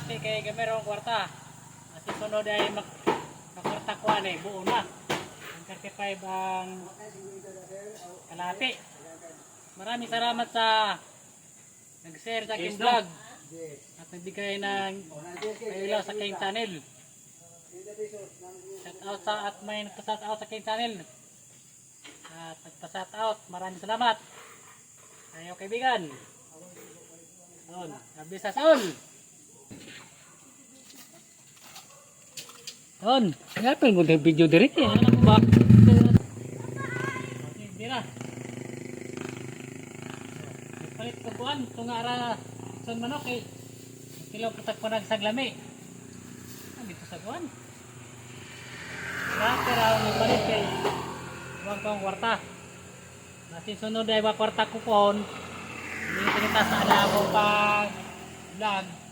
kalahati kay gamerong kwarta. Kasi sunod ay makwarta ko buo na. Ang 35 ang kalahati. Maraming salamat sa nag-share sa aking vlog at nagbigay ng pailaw sa aking channel. Shout out at may nagpa-shout out sa aking channel. At nagpa-shout out. Maraming salamat. Ayaw kaibigan. Doon, nabisa sa all. Doon, ngapin mo yung video direct eh. Ano ba? Hindi na. Palit ko buwan. Tungara son manok eh. Kilaw patak pa nagsaglami. Dito sa buwan. Pero may palit kay huwag kong kwarta. Kasi sunod ay kwarta ko po. Hindi tinita sa alam mo pag vlog.